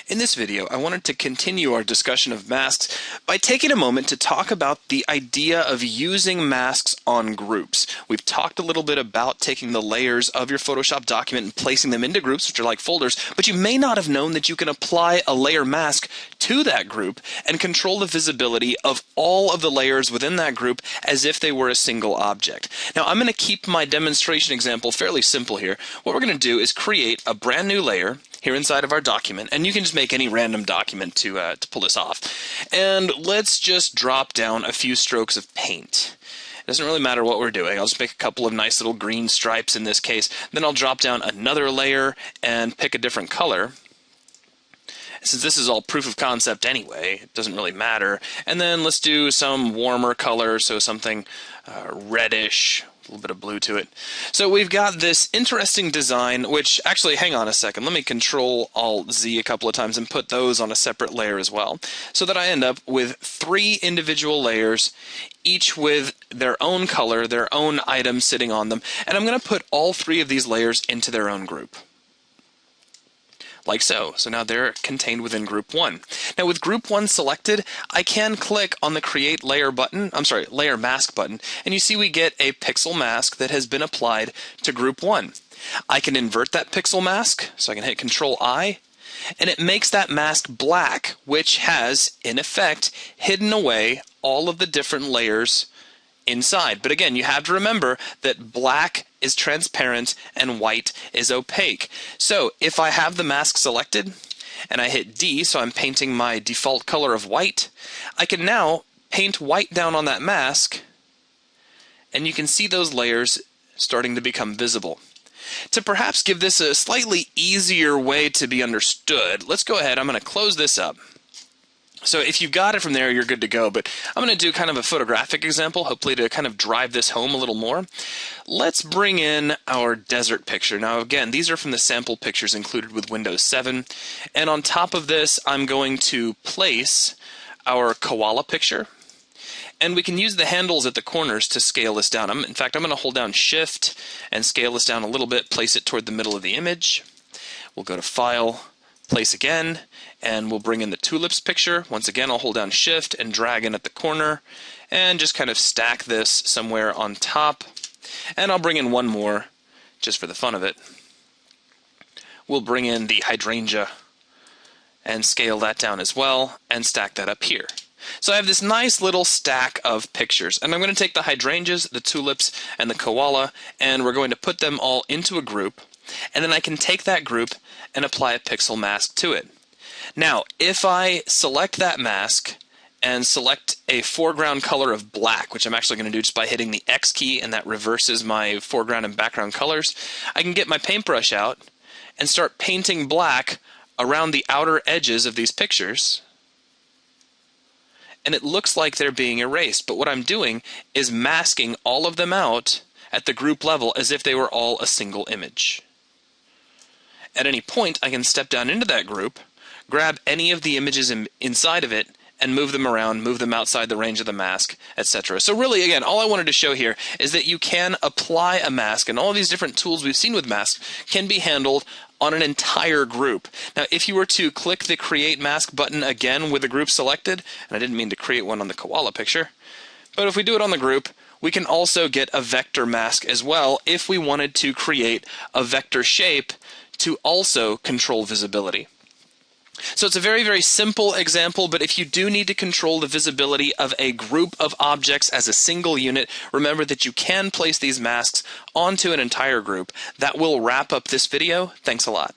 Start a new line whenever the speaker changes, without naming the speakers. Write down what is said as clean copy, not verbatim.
In this video, I wanted to continue our discussion of masks by taking a moment to talk about the idea of using masks on groups. We've talked a little bit about taking the layers of your Photoshop document and placing them into groups, which are like folders, but you may not have known that you can apply a layer mask to that group and control the visibility of all of the layers within that group as if they were a single object. Now, I'm going to keep my demonstration example fairly simple here. What we're going to do is create a brand new layer here inside of our document, and you can just make any random document to pull this off. And let's just drop down a few strokes of paint. It doesn't really matter what we're doing. I'll just make a couple of nice little green stripes in this case. Then I'll drop down another layer and pick a different color. Since this is all proof of concept anyway, it doesn't really matter. And then let's do some warmer color, so something reddish, a little bit of blue to it. So we've got this interesting design, which actually, hang on a second, let me Control-Alt-Z a couple of times and put those on a separate layer as well, so that I end up with 3 individual layers, each with their own color, their own items sitting on them, and I'm going to put all 3 of these layers into their own group. Like so. So now they're contained within group 1. Now with group 1 selected, I can click on the create layer button, layer mask button, and you see we get a pixel mask that has been applied to group 1. I can invert that pixel mask, so I can hit Control-I, and it makes that mask black, which has, in effect, hidden away all of the different layers inside. But again, you have to remember that black is transparent and white is opaque. So if I have the mask selected and I hit D, so I'm painting my default color of white, I can now paint white down on that mask, and you can see those layers starting to become visible. To perhaps give this a slightly easier way to be understood, let's go ahead, I'm going to close this up. So if you got it from there, you're good to go, but I'm going to do kind of a photographic example, hopefully to kind of drive this home a little more. Let's bring in our desert picture. Now again, these are from the sample pictures included with Windows 7, and on top of this, I'm going to place our koala picture, and we can use the handles at the corners to scale this down. In fact, I'm going to hold down Shift and scale this down a little bit, place it toward the middle of the image. We'll go to File, Place Again, and we'll bring in the tulips picture. Once again, I'll hold down Shift and drag in at the corner and just kind of stack this somewhere on top. And I'll bring in one more just for the fun of it. We'll bring in the hydrangea and scale that down as well and stack that up here. So I have this nice little stack of pictures, and I'm going to take the hydrangeas, the tulips, and the koala, and we're going to put them all into a group, and then I can take that group and apply a pixel mask to it. Now, if I select that mask and select a foreground color of black, which I'm actually going to do just by hitting the X key, and that reverses my foreground and background colors, I can get my paintbrush out and start painting black around the outer edges of these pictures, and it looks like they're being erased. But what I'm doing is masking all of them out at the group level as if they were all a single image. At any point, I can step down into that group, grab any of the images inside of it, and move them around, move them outside the range of the mask, etc. So really, again, all I wanted to show here is that you can apply a mask, and all of these different tools we've seen with masks can be handled on an entire group. Now, if you were to click the Create Mask button again with the group selected, and I didn't mean to create one on the koala picture, but if we do it on the group, we can also get a vector mask as well if we wanted to create a vector shape to also control visibility. So it's a very, very simple example, but if you do need to control the visibility of a group of objects as a single unit, remember that you can place these masks onto an entire group. That will wrap up this video. Thanks a lot.